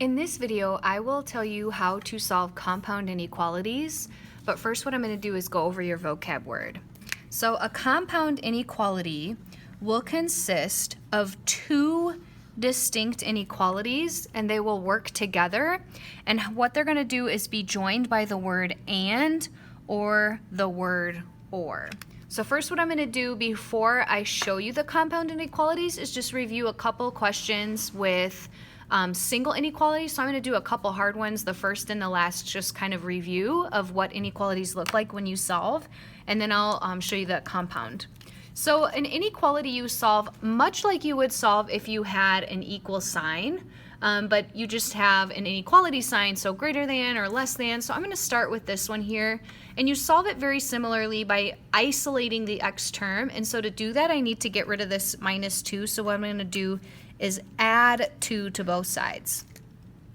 In this video, I will tell you how to solve compound inequalities, but first what I'm going to do is go over your vocab word. So a compound inequality will consist of two distinct inequalities, and they will work together, and what they're going to do is be joined by the word and or the word or. So first what I'm going to do before I show you the compound inequalities is just review a couple questions with single inequalities. So I'm going to do a couple hard ones, the first and the last, just kind of review of what inequalities look like when you solve, and then I'll show you the compound. So an inequality you solve much like you would solve if you had an equal sign, but you just have an inequality sign, so greater than or less than. So I'm going to start with this one here, and you solve it very similarly by isolating the x term. And so to do that, I need to get rid of this minus 2. So what I'm going to do is add 2 to both sides.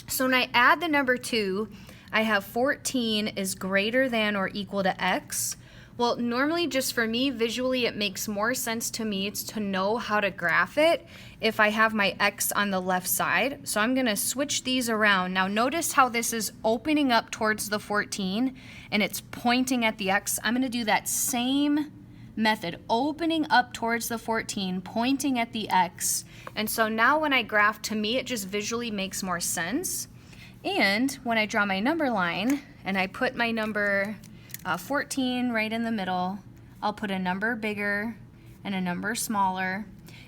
So when I add the number 2, I have 14 is greater than or equal to x. Well, normally just for me, visually, it makes more sense to me to know how to graph it if I have my x on the left side. So I'm going to switch these around. Now notice how this is opening up towards the 14 and it's pointing at the x. I'm going to do that same method, opening up towards the 14, pointing at the x. And so now when I graph, to me, it just visually makes more sense. And when I draw my number line and I put my number 14 right in the middle, I'll put a number bigger and a number smaller.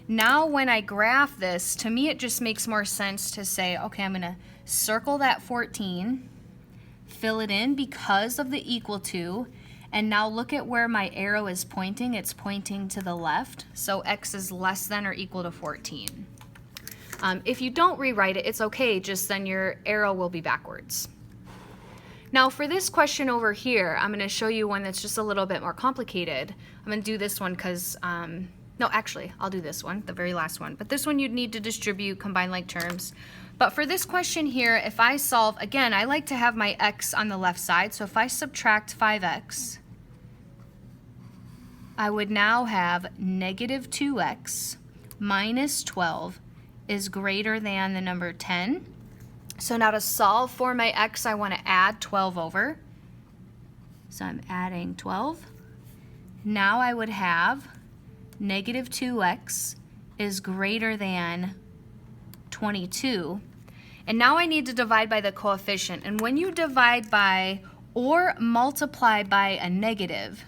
Now when I graph this, to me it just makes more sense to say, okay, I'm going to circle that 14, fill it in because of the equal to, and now look at where my arrow is pointing. It's pointing to the left, so x is less than or equal to 14. If you don't rewrite it, it's okay, just then your arrow will be backwards. Now for this question over here, I'm going to show you one that's just a little bit more complicated. I'm going to do this one because, no, actually, I'll do this one, the very last one. But this one you'd need to distribute combined like terms. But for this question here, if I solve, again, I like to have my x on the left side. So if I subtract 5x, I would now have negative 2x minus 12 is greater than the number 10. So now to solve for my x, I want to add 12 over. So I'm adding 12. Now I would have negative 2x is greater than 22. And now I need to divide by the coefficient. And when you divide by or multiply by a negative,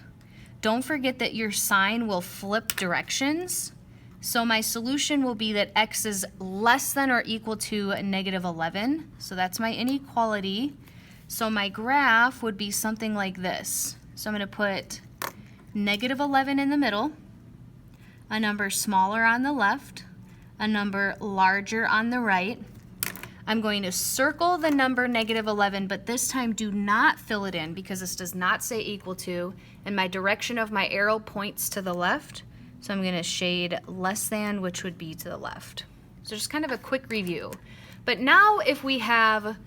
don't forget that your sign will flip directions. So my solution will be that x is less than or equal to negative 11. So that's my inequality. So my graph would be something like this. So I'm going to put negative 11 in the middle, a number smaller on the left, a number larger on the right. I'm going to circle the number negative 11, but this time do not fill it in because this does not say equal to, and my direction of my arrow points to the left. So I'm going to shade less than, which would be to the left. So just kind of a quick review. But now if we have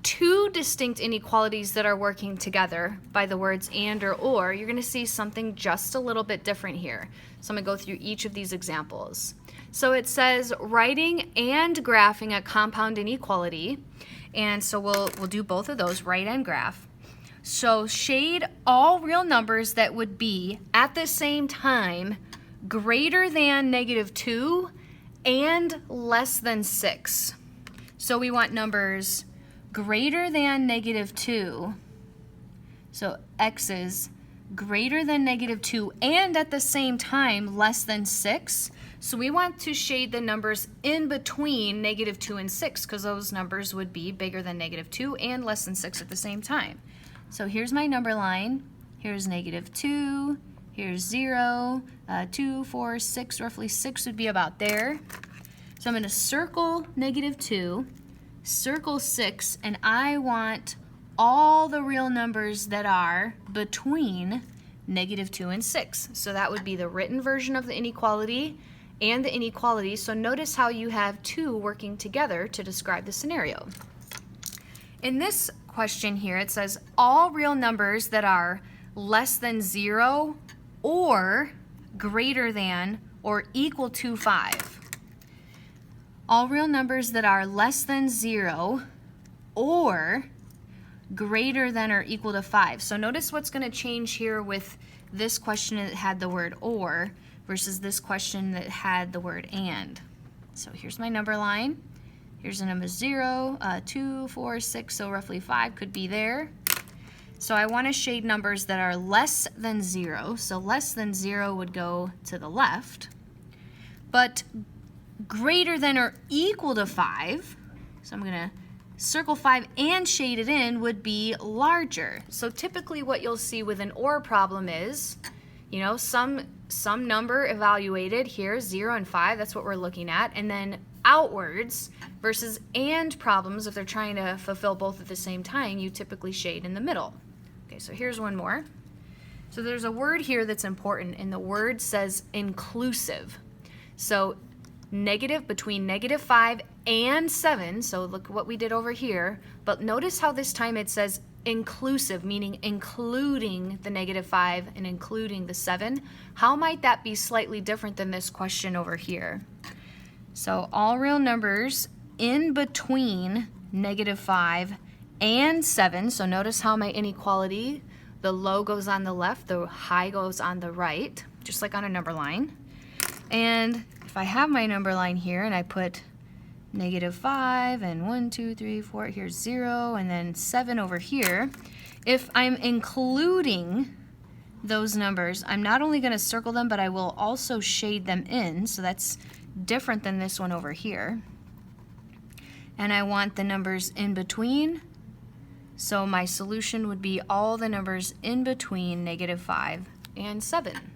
two distinct inequalities that are working together by the words and or, you're going to see something just a little bit different here. So I'm going to go through each of these examples. So it says writing and graphing a compound inequality. And so we'll do both of those, write and graph. So shade all real numbers that would be at the same time greater than negative 2 and less than 6. So we want numbers greater than negative 2. So x is greater than negative 2 and at the same time less than 6. So we want to shade the numbers in between negative 2 and 6 because those numbers would be bigger than negative 2 and less than 6 at the same time. So here's my number line. Here's negative 2. Here's 0, 2, 4, 6, roughly 6 would be about there. So I'm going to circle negative 2, circle 6, and I want all the real numbers that are between negative 2 and 6. So that would be the written version of the inequality and the inequality. So notice how you have two working together to describe the scenario. In this question here, it says all real numbers that are less than 0 or greater than or equal to 5. all real numbers that are less than 0 or greater than or equal to 5. So notice what's going to change here with this question that had the word or versus this question that had the word and. So here's my number line. Here's a number 0, 2, 4, 6, so roughly 5 could be there. So I want to shade numbers that are less than 0. So less than 0 would go to the left. But greater than or equal to 5, so I'm going to circle 5 and shade it in, would be larger. So typically what you'll see with an OR problem is, you know, some number evaluated here, 0 and 5, that's what we're looking at, and then outwards versus and problems, if they're trying to fulfill both at the same time, you typically shade in the middle. Okay, so here's one more. So there's a word here that's important, and the word says inclusive. So negative between -5 and 7, so look what we did over here, but notice how this time it says inclusive, meaning including the -5 and including the 7. How might that be slightly different than this question over here? So all real numbers in between -5 and 7, so notice how my inequality, the low goes on the left, the high goes on the right, just like on a number line. And if I have my number line here and I put -5 and 1, 2, 3, 4, here's 0, and then 7 over here, if I'm including those numbers, I'm not only going to circle them, but I will also shade them in, so that's different than this one over here. And I want the numbers in between, so my solution would be all the numbers in between -5 and 7.